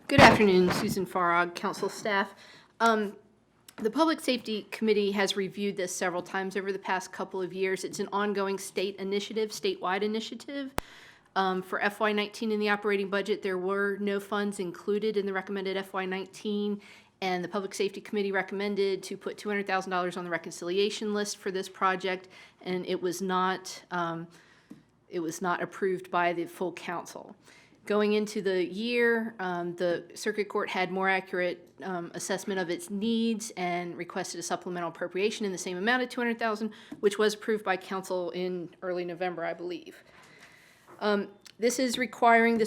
Good afternoon, Susan Farag, council staff. The Public Safety Committee has reviewed this several times over the past couple of years. It's an ongoing state initiative, statewide initiative. For FY19 in the operating budget, there were no funds included in the recommended FY19, and the Public Safety Committee recommended to put $200,000 on the reconciliation list for this project, and it was not approved by the full council. Going into the year, the Circuit Court had more accurate assessment of its needs and requested a supplemental appropriation in the same amount of $200,000, which was approved by council in early November, I believe. This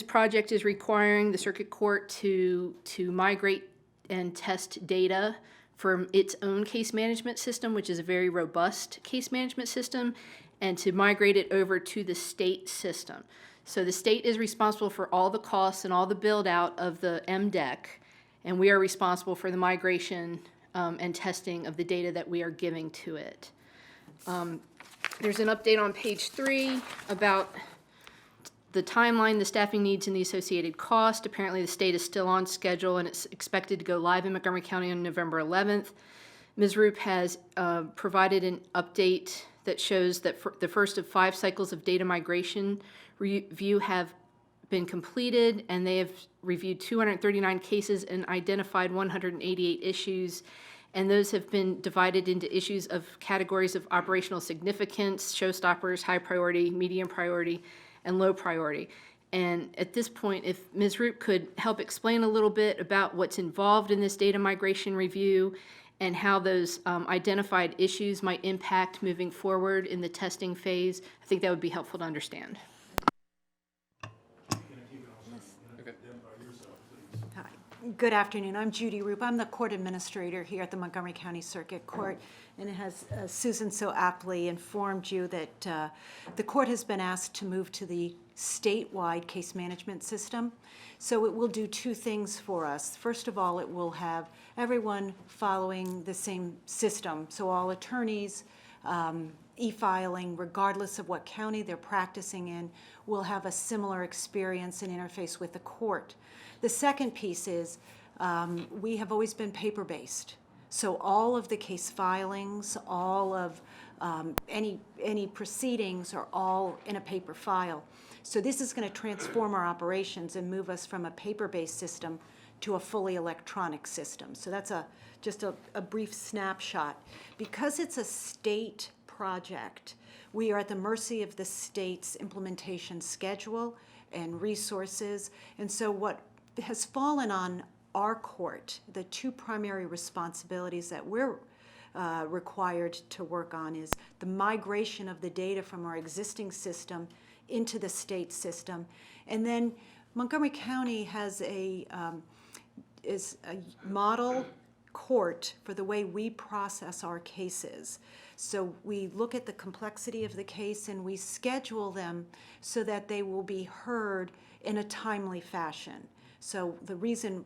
project is requiring the Circuit Court to migrate and test data from its own case management system, which is a very robust case management system, and to migrate it over to the state system. So the state is responsible for all the costs and all the build out of the MDEC, and we are responsible for the migration and testing of the data that we are giving to it. There's an update on page 3 about the timeline, the staffing needs, and the associated cost. Apparently the state is still on schedule, and it's expected to go live in Montgomery County on November 11th. Ms. Roop has provided an update that shows that the first of 5 cycles of data migration review have been completed, and they have reviewed 239 cases and identified 188 issues, and those have been divided into issues of categories of operational significance, showstoppers, high priority, medium priority, and low priority. And at this point, if Ms. Roop could help explain a little bit about what's involved in this data migration review and how those identified issues might impact moving forward in the testing phase, I think that would be helpful to understand. Hi. Good afternoon. I'm Judy Roop. I'm the court administrator here at the Montgomery County Circuit Court, and it has Susan so aptly informed you that the court has been asked to move to the statewide case management system. So it will do 2 things for us. First of all, it will have everyone following the same system. So all attorneys, e-filing, regardless of what county they're practicing in, will have a similar experience and interface with the court. The second piece is we have always been paper-based. So all of the case filings, all of any proceedings are all in a paper file. So this is going to transform our operations and move us from a paper-based system to a fully electronic system. So that's just a brief snapshot. Because it's a state project, we are at the mercy of the state's implementation schedule and resources. And so what has fallen on our court, the 2 primary responsibilities that we're required to work on is the migration of the data from our existing system into the state system. And then Montgomery County has is a model court for the way we process our cases. So we look at the complexity of the case and we schedule them so that they will be heard in a timely fashion. So the reason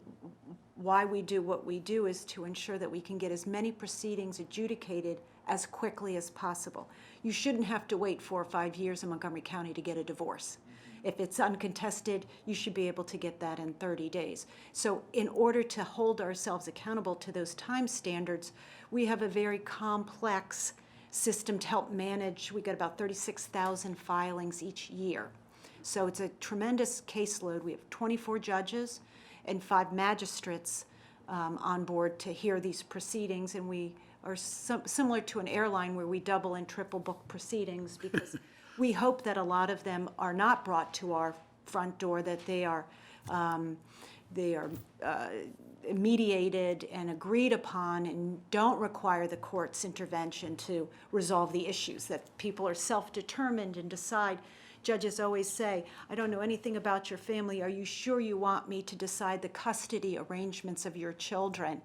why we do what we do is to ensure that we can get as many proceedings adjudicated as quickly as possible. You shouldn't have to wait 4 or 5 years in Montgomery County to get a divorce. If it's uncontested, you should be able to get that in 30 days. So in order to hold ourselves accountable to those time standards, we have a very complex system to help manage. We get about 36,000 filings each year. So it's a tremendous caseload. We have 24 judges and 5 magistrates on board to hear these proceedings, and we are similar to an airline where we double and triple book proceedings because we hope that a lot of them are not brought to our front door, that they are mediated and agreed upon and don't require the court's intervention to resolve the issues, that people are self-determined and decide. Judges always say, I don't know anything about your family. Are you sure you want me to decide the custody arrangements of your children?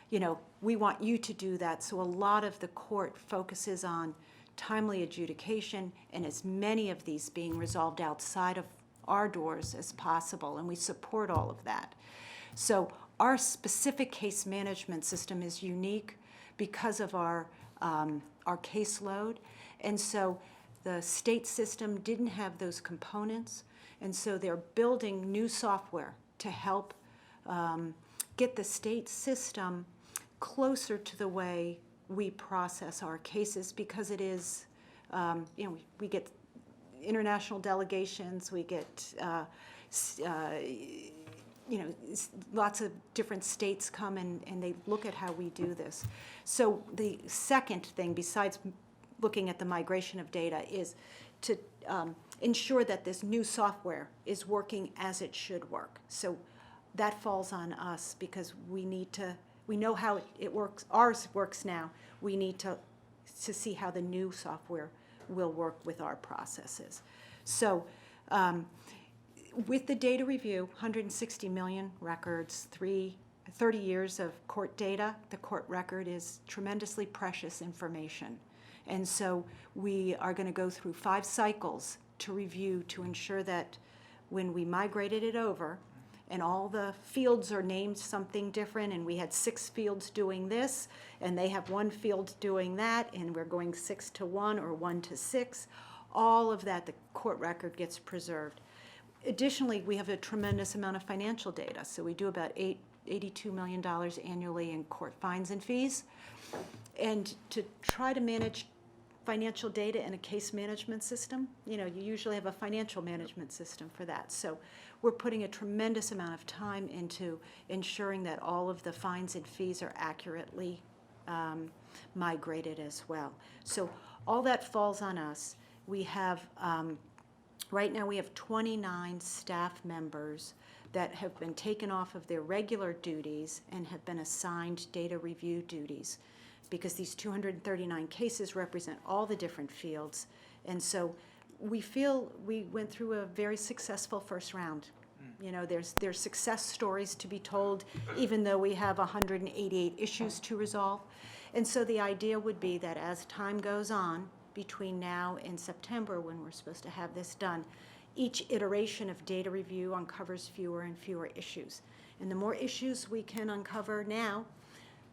You know, we want you to do that. So a lot of the court focuses on timely adjudication and as many of these being resolved outside of our doors as possible, and we support all of that. So our specific case management system is unique because of our caseload, and so the state system didn't have those components, and so they're building new software to help get the state system closer to the way we process our cases, because it is, we get international delegations, we get, lots of different states come and they look at how we do this. So the second thing, besides looking at the migration of data, is to ensure that this new software is working as it should work. So that falls on us, because we know how it works, ours works now. We need to see how the new software will work with our processes. So with the data review, 160 million records, 30 years of court data, the court record is tremendously precious information. And so we are going to go through 5 cycles to review, to ensure that when we migrated it over, and all the fields are named something different, and we had 6 fields doing this, and they have 1 field doing that, and we're going 6 to 1 or 1 to 6, all of that, the court record gets preserved. Additionally, we have a tremendous amount of financial data. So we do about $82 million annually in court fines and fees. And to try to manage financial data in a case management system, you usually have a financial management system for that. So we're putting a tremendous amount of time into ensuring that all of the fines and fees are accurately migrated as well. So all that falls on us. We have, right now we have 29 staff members that have been taken off of their regular duties and have been assigned data review duties, because these 239 cases represent all the different fields. And so we feel we went through a very successful first round. There's success stories to be told, even though we have 188 issues to resolve. And so the idea would be that as time goes on, between now and September, when we're supposed to have this done, each iteration of data review uncovers fewer and fewer issues. And the more issues we can uncover now,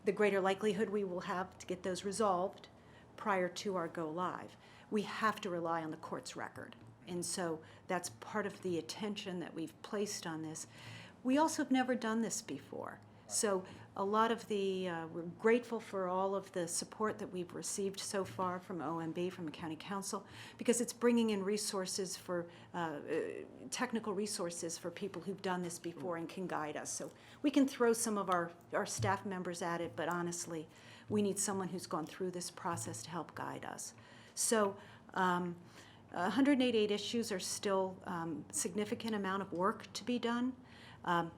the greater likelihood we will have to get those resolved prior to our go live. We have to rely on the court's record. And so that's part of the attention that we've placed on this. We also have never done this before. So a lot of we're grateful for all of the support that we've received so far from OMB, from the County Council, because it's bringing in resources for, technical resources for people who've done this before and can guide us. So we can throw some of our staff members at it, but honestly, we need someone who's gone through this process to help guide us. So 188 issues are still significant amount of work to be done.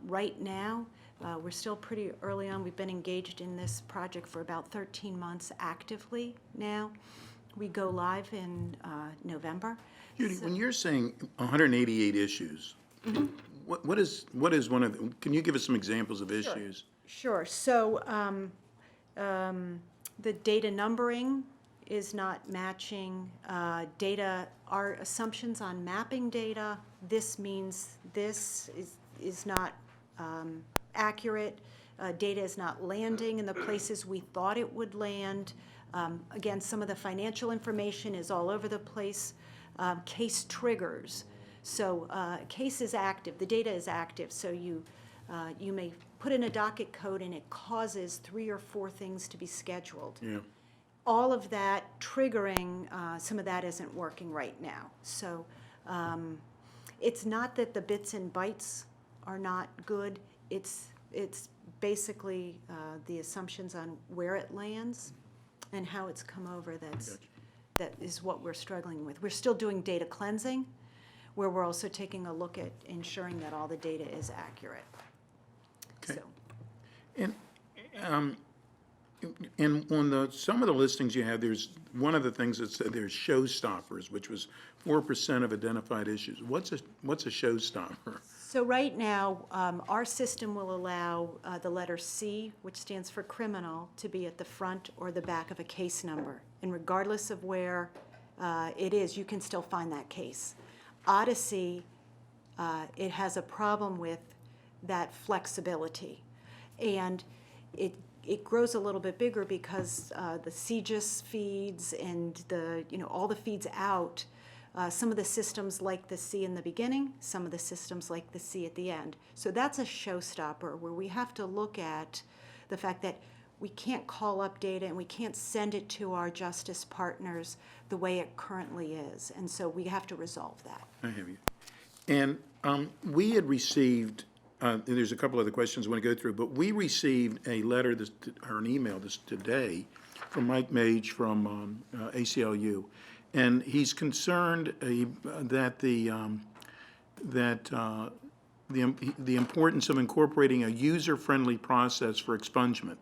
Right now, we're still pretty early on. We've been engaged in this project for about 13 months actively now. We go live in November. Judy, when you're saying 188 issues, what is one of them? Can you give us some examples of issues? Sure. So the data numbering is not matching data, our assumptions on mapping data. This means this is not accurate. Data is not landing in the places we thought it would land. Again, some of the financial information is all over the place. Case triggers. So case is active, the data is active, so you may put in a docket code and it causes 3 or 4 things to be scheduled. Yeah. All of that triggering, some of that isn't working right now. So it's not that the bits and bytes are not good, it's basically the assumptions on where it lands and how it's come over that is what we're struggling with. We're still doing data cleansing, where we're also taking a look at ensuring that all the data is accurate. Okay. So. And on some of the listings you have, there's one of the things that said there's showstoppers, which was 4% of identified issues. What's a showstopper? So right now, our system will allow the letter C, which stands for criminal, to be at the front or the back of a case number. And regardless of where it is, you can still find that case. Odyssey, it has a problem with that flexibility. And it grows a little bit bigger because the CGIS feeds and all the feeds out Some of the systems like the C in the beginning, some of the systems like the C at the end. So that's a showstopper where we have to look at the fact that we can't call up data and we can't send it to our justice partners the way it currently is. And so we have to resolve that. I have you. And we had received, there's a couple other questions I want to go through, but we received a letter, or an email today from Mike Mage from ACLU. And he's concerned that the importance of incorporating a user-friendly process for expungement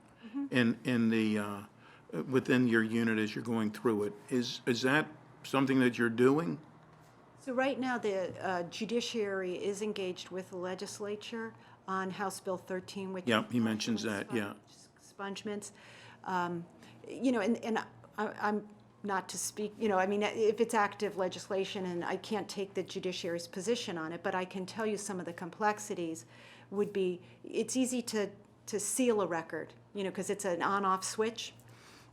within your unit as you're going through it. Is that something that you're doing? So right now, the judiciary is engaged with the legislature on House Bill 13, which Yeah, he mentions that, yeah. expungements. You know, and I'm not to speak, you know, I mean, if it's active legislation, and I can't take the judiciary's position on it, but I can tell you some of the complexities would be, it's easy to seal a record, you know, because it's an on-off switch.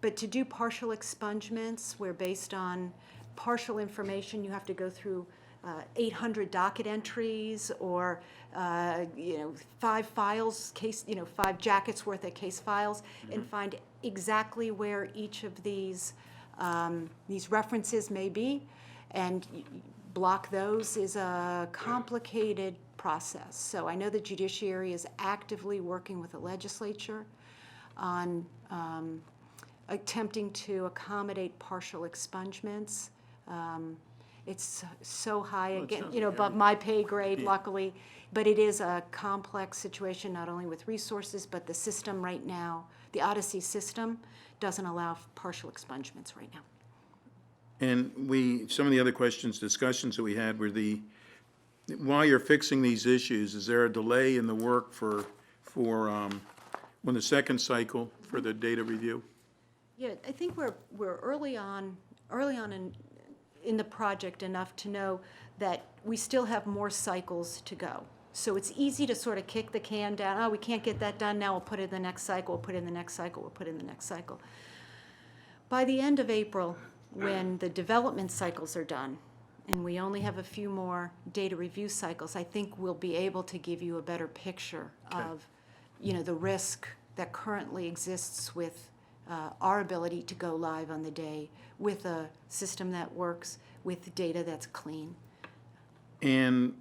But to do partial expungements, where based on partial information, you have to go through 800 docket entries, or you know, 5 files, you know, 5 jackets worth of case files, and find exactly where each of these references may be, and block those is a complicated process. So I know the judiciary is actively working with the legislature on attempting to accommodate partial expungements. It's so high, again, you know, above my pay grade, luckily, but it is a complex situation, not only with resources, but the system right now, the Odyssey system, doesn't allow partial expungements right now. And some of the other discussions that we had were while you're fixing these issues, is there a delay in the work for when the second cycle for the data review? Yeah, I think we're early on in the project enough to know that we still have more cycles to go. So it's easy to sort of kick the can down. Oh, we can't get that done now. We'll put it in the next cycle. We'll put it in the next cycle. We'll put it in the next cycle. By the end of April, when the development cycles are done, and we only have a few more data review cycles, I think we'll be able to give you a better picture of, you know, the risk that currently exists with our ability to go live on the day with a system that works, with data that's clean. And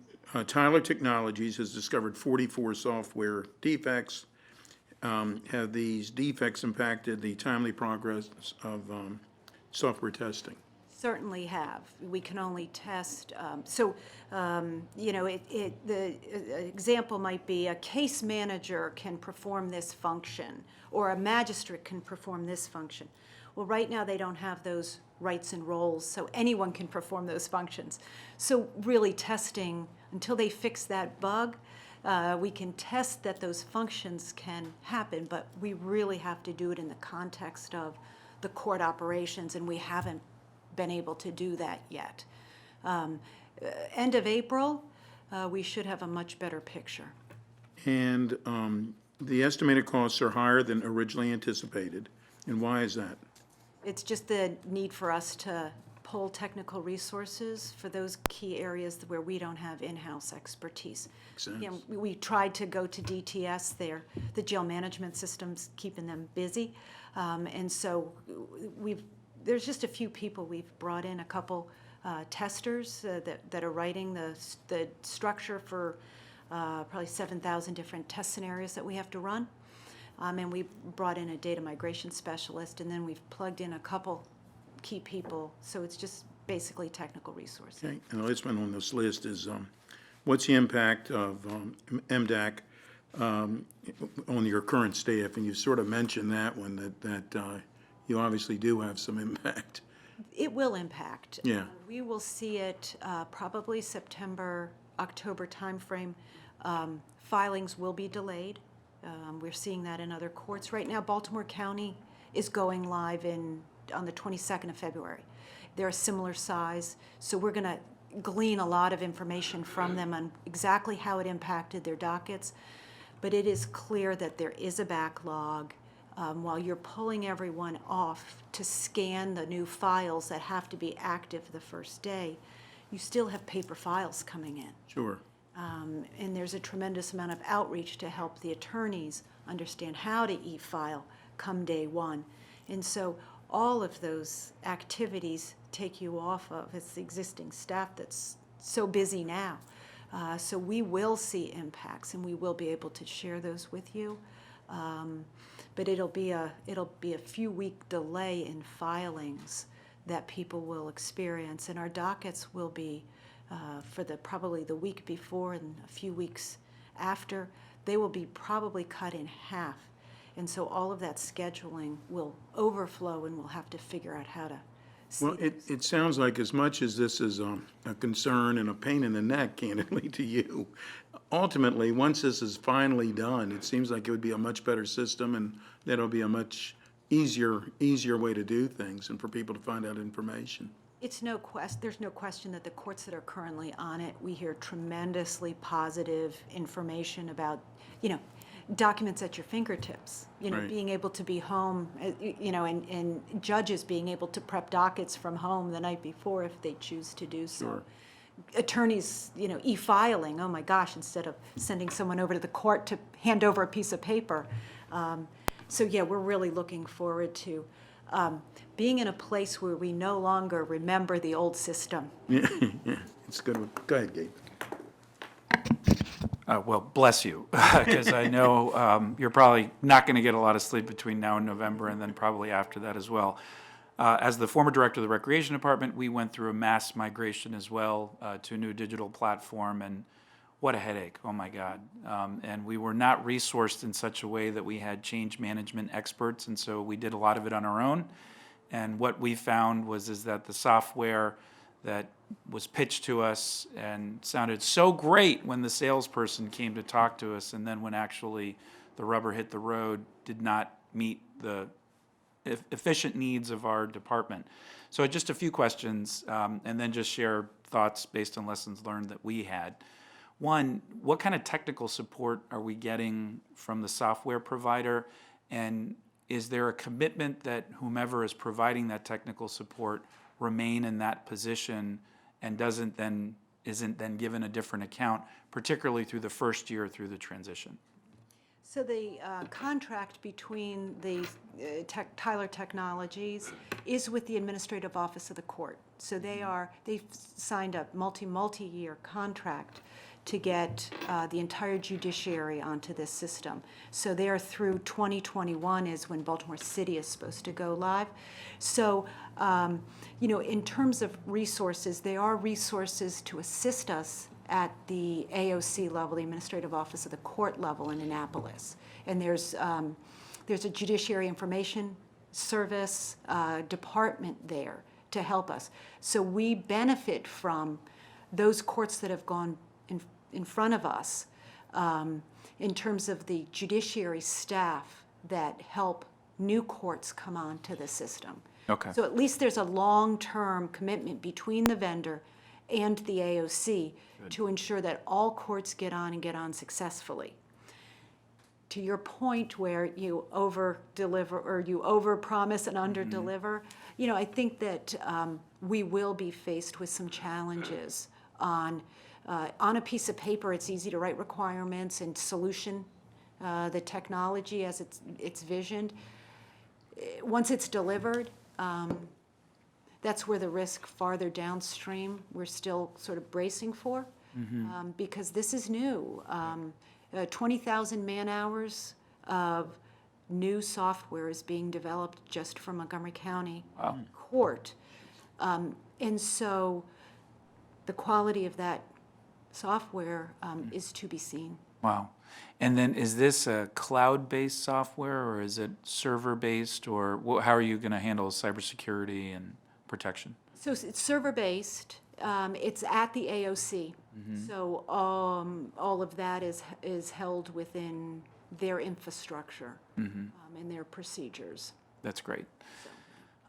Tyler Technologies has discovered 44 software defects. Have these defects impacted the timely progress of software testing? Certainly have. We can only test. You know, the example might be a case manager can perform this function, or a magistrate can perform this function. Well, right now they don't have those rights and roles, so anyone can perform those functions. So really testing, until they fix that bug, we can test that those functions can happen, but we really have to do it in the context of the court operations, and we haven't been able to do that yet. End of April, we should have a much better picture. And the estimated costs are higher than originally anticipated. And why is that? It's just the need for us to pull technical resources for those key areas where we don't have in-house expertise. Makes sense. You know, we tried to go to DTS there. The jail management system's keeping them busy. And so there's just a few people we've brought in, a couple testers that are writing the structure for probably 7,000 different test scenarios that we have to run. And we brought in a data migration specialist, and then we've plugged in a couple key people. So it's just basically technical resources. Okay, and the last one on this list is what's the impact of MDAC on your current staff? And you sort of mentioned that one, that you obviously do have some impact. It will impact. Yeah. We will see it probably September, October timeframe. Filings will be delayed. We're seeing that in other courts. Right now, Baltimore County is going live on the 22nd of February. They're a similar size, so we're going to glean a lot of information from them on exactly how it impacted their dockets. But it is clear that there is a backlog. While you're pulling everyone off to scan the new files that have to be active the first day, you still have paper files coming in. Sure. And there's a tremendous amount of outreach to help the attorneys understand how to e-file come day one. And so all of those activities take you off of its existing staff that's so busy now. So we will see impacts, and we will be able to share those with you. But it'll be a few-week delay in filings that people will experience, and our dockets will be for probably the week before and a few weeks after. They will be probably cut in half, and so all of that scheduling will overflow, and we'll have to figure out how to. Well, it sounds like as much as this is a concern and a pain in the neck, candidly, to you, ultimately, once this is finally done, it seems like it would be a much better system, and that'll be a much easier way to do things and for people to find out information. There's no question that the courts that are currently on it, we hear tremendously positive information about, documents at your fingertips, Right. being able to be home, and judges being able to prep dockets from home the night before if they choose to do so. Sure. Attorneys, e-filing, oh my gosh, instead of sending someone over to the court to hand over a piece of paper. So yeah, we're really looking forward to being in a place where we no longer remember the old system. Yeah, it's good. Go ahead, Gabe. Well, bless you, because I know you're probably not going to get a lot of sleep between now and November, and then probably after that as well. As the former director of the Recreation Department, we went through a mass migration as well to a new digital platform, and what a headache, oh my God. And we were not resourced in such a way that we had change management experts, and so we did a lot of it on our own. And what we found is that the software that was pitched to us and sounded so great when the salesperson came to talk to us, and then when actually the rubber hit the road, did not meet the efficient needs of our department. So just a few questions, and then just share thoughts based on lessons learned that we had. One, what kind of technical support are we getting from the software provider? And is there a commitment that whomever is providing that technical support remain in that position and isn't then given a different account, particularly through the first year through the transition? So the contract between the Tyler Technologies is with the Administrative Office of the Court. So they've signed a multi-year contract to get the entire judiciary onto this system. So they're through 2021 is when Baltimore City is supposed to go live. So, in terms of resources, there are resources to assist us at the AOC level, the Administrative Office of the Court level in Annapolis. And there's a Judiciary Information Service department there to help us. So we benefit from those courts that have gone in front of us in terms of the judiciary staff that help new courts come on to the system. Okay. So at least there's a long-term commitment between the vendor and the AOC to ensure that all courts get on successfully. To your point where you over-deliver or you over-promise and under-deliver, I think that we will be faced with some challenges on a piece of paper. It's easy to write requirements and solution the technology as it's visioned. Once it's delivered, that's where the risk farther downstream we're still sort of bracing for, because this is new. 20,000 man-hours of new software is being developed just for Montgomery County Court. And so the quality of that software is to be seen. Wow. And then is this a cloud-based software, or is it server-based, or how are you going to handle cybersecurity and protection? So it's server-based. It's at the AOC. So all of that is held within their infrastructure and their procedures. That's great.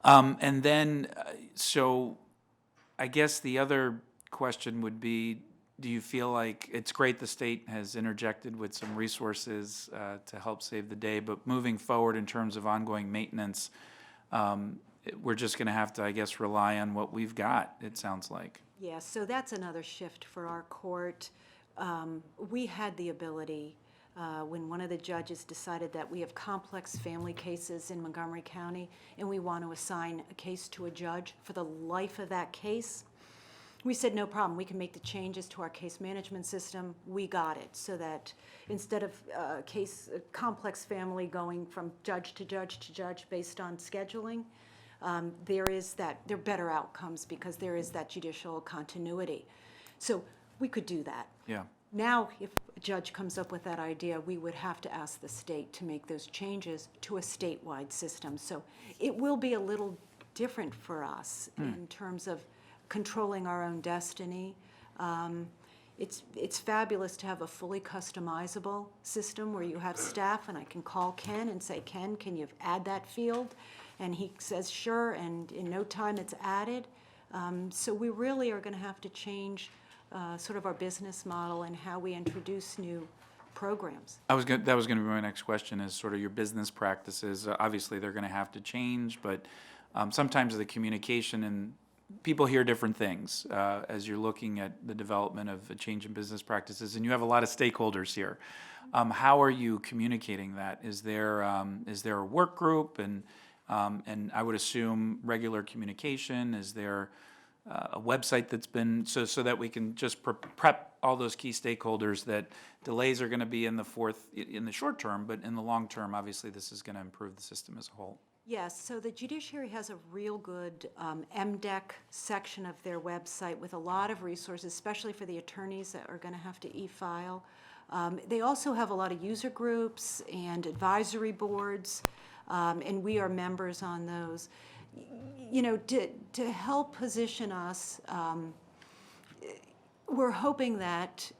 And then, so I guess the other question would be, do you feel like it's great the state has interjected with some resources to help save the day, but moving forward in terms of ongoing maintenance, we're just going to have to, I guess, rely on what we've got, it sounds like. Yeah, so that's another shift for our court. We had the ability, when one of the judges decided that we have complex family cases in Montgomery County, and we want to assign a case to a judge for the life of that case, we said, no problem, we can make the changes to our case management system. We got it, so that instead of a complex family going from judge to judge to judge based on scheduling, there are better outcomes because there is that judicial continuity. So we could do that. Yeah. Now, if a judge comes up with that idea, we would have to ask the state to make those changes to a statewide system. So it will be a little different for us in terms of controlling our own destiny. It's fabulous to have a fully customizable system where you have staff, and I can call Ken and say, Ken, can you add that field? And he says, sure, and in no time it's added. So we really are going to have to change sort of our business model and how we introduce new programs. That was going to be my next question, is sort of your business practices. Obviously, they're going to have to change, but sometimes the communication, and people hear different things as you're looking at the development of a change in business practices, and you have a lot of stakeholders here. How are you communicating that? Is there a work group, and I would assume regular communication? Is there a website that's been, so that we can just prep all those key stakeholders that delays are going to be in the short term, but in the long term, obviously, this is going to improve the system as a whole? Yes, so the judiciary has a real good MDEC section of their website with a lot of resources, especially for the attorneys that are going to have to e-file. They also have a lot of user groups and advisory boards, and we are members on those. You know, to help position us, we're hoping that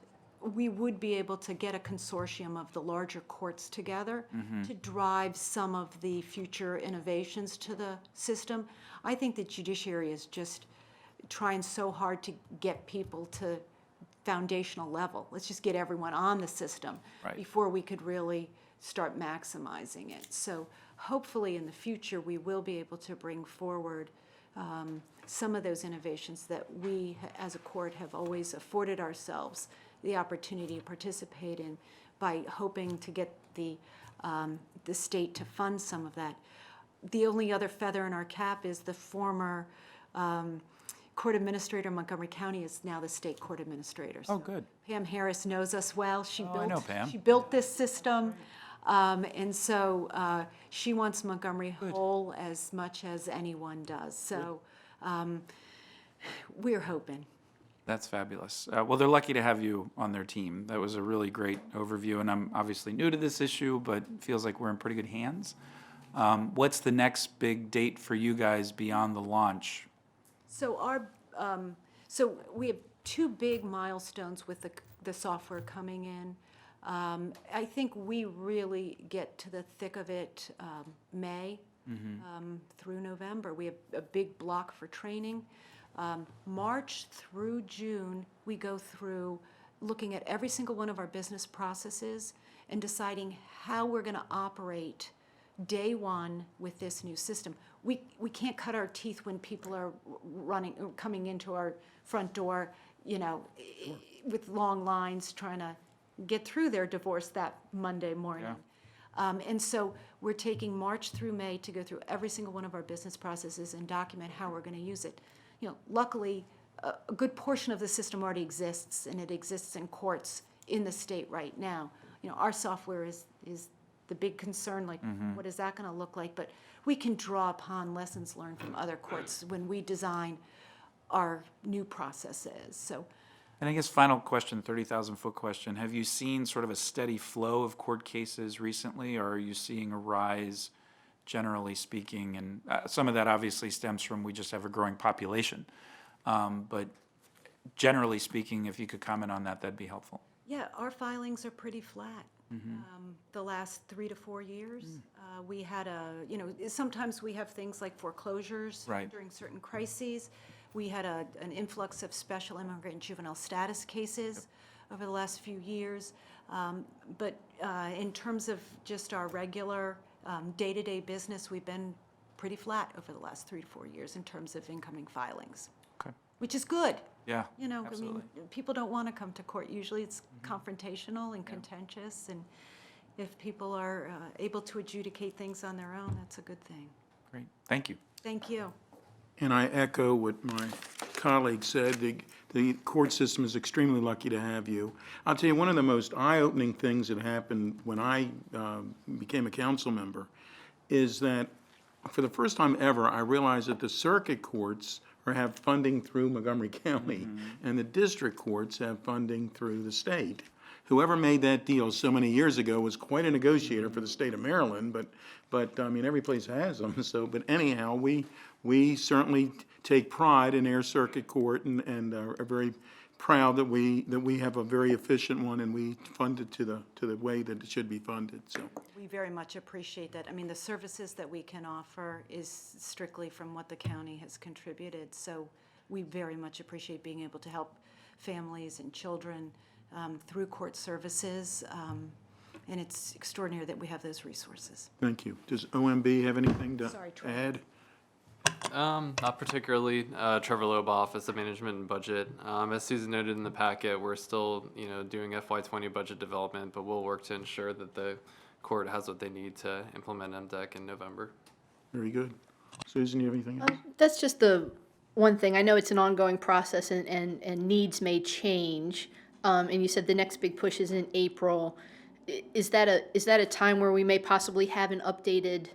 we would be able to get a consortium of the larger courts together to drive some of the future innovations to the system. I think the judiciary is just trying so hard to get people to foundational level. Let's just get everyone on the system before we could really start maximizing it. So hopefully in the future we will be able to bring forward some of those innovations that we as a court have always afforded ourselves the opportunity to participate in by hoping to get the state to fund some of that. The only other feather in our cap is the former court administrator in Montgomery County is now the state court administrator. Oh, So good. Pam Harris knows us well. I know Pam. She built this system, and so she wants Montgomery whole as much as anyone does. So we're hoping. That's fabulous. Well, they're lucky to have you on their team. That was a really great overview, and I'm obviously new to this issue, but feels like we're in pretty good hands. What's the next big date for you guys beyond the launch? So so we have two big milestones with the software coming in. I think we really get to the thick of it May through November. We have a big block for training. March through June, we go through looking at every single one of our business processes and deciding how we're going to operate day one with this new system. We can't cut our teeth when people are coming into our front door, you know, with long lines trying to get through their divorce that Monday morning. Yeah. And so we're taking March through May to go through every single one of our business processes and document how we're going to use it. You know, luckily, a good portion of the system already exists, and it exists in courts in the state right now. You know, our software is the big concern, like what is that going to look like? But we can draw upon lessons learned from other courts when we design our new processes. So, And I guess final question, 30,000-foot question. Have you seen sort of a steady flow of court cases recently, or are you seeing a rise, generally speaking? And some of that obviously stems from we just have a growing population. But generally speaking, if you could comment on that, that'd be helpful. yeah, our filings are pretty flat. The last 3 to 4 years, we had sometimes we have things like foreclosures Right. during certain crises. We had an influx of special immigrant juvenile status cases over the last few years. But in terms of just our regular day-to-day business, we've been pretty flat over the last 3 to 4 years in terms of incoming filings. Okay. which is good. Yeah, You know, I absolutely. mean, people don't want to come to court. Usually it's confrontational and contentious, and if people are able to adjudicate things on their own, that's a good thing. Great, thank you. Thank you. And I echo what my colleague said, the court system is extremely lucky to have you. I'll tell you, one of the most eye-opening things that happened when I became a council member is that for the first time ever, I realized that the circuit courts have funding through Montgomery County, and the district courts have funding through the state. Whoever made that deal so many years ago was quite a negotiator for the state of Maryland, but I mean, every place has them, so, but anyhow, we certainly take pride in Air Circuit Court and are very proud that we have a very efficient one, and we fund it to the way that it should be funded, so. We very much appreciate that. I mean, the services that we can offer is strictly from what the county has contributed, so we very much appreciate being able to help families and children through court services, and it's extraordinary that we have those resources. Thank you. Does OMB have anything to Sorry, Troy. add? Not particularly. Trevor Loeb, Office of Management and Budget. As Susan noted in the packet, we're still, doing FY20 budget development, but we'll work to ensure that the court has what they need to implement MDEC in November. Very good. Susan, you have anything else? That's just the one thing. I know it's an ongoing process and needs may change. And you said the next big push is in April. Is that a time where we may possibly have an updated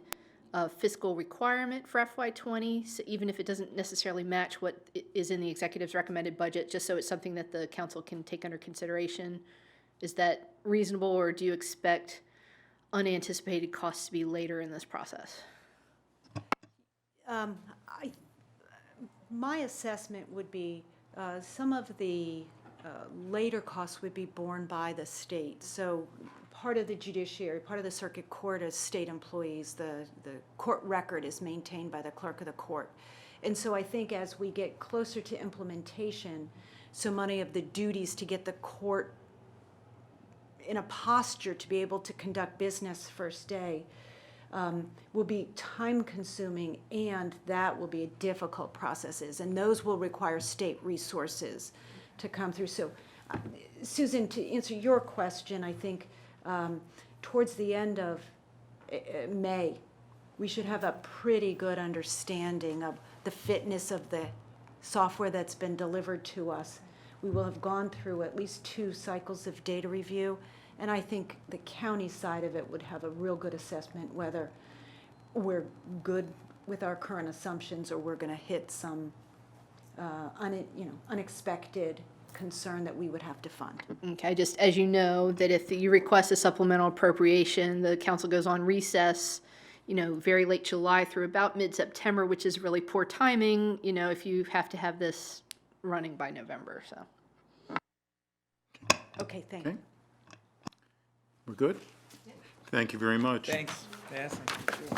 fiscal requirement for FY20, so even if it doesn't necessarily match what is in the executive's recommended budget, just so it's something that the council can take under consideration? Is that reasonable, or do you expect unanticipated costs to be later in this process? My assessment would be some of the later costs would be borne by the state. So part of the judiciary, part of the circuit court is state employees. The court record is maintained by the clerk of the court. And so I think as we get closer to implementation, so many of the duties to get the court in a posture to be able to conduct business first day will be time-consuming, and that will be difficult processes, and those will require state resources to come through. So, Susan, to answer your question, I think towards the end of May, we should have a pretty good understanding of the fitness of the software that's been delivered to us. We will have gone through at least 2 cycles of data review, and I think the county side of it would have a real good assessment whether we're good with our current assumptions or we're going to hit some unexpected concern that we would have to fund. Okay, just as you know, that if you request a supplemental appropriation, the council goes on recess, very late July through about mid-September, which is really poor timing, if you have to have this running by November, so. Okay, thank you. Okay. We're good? Thank you very much. Thanks. Passing. Sure.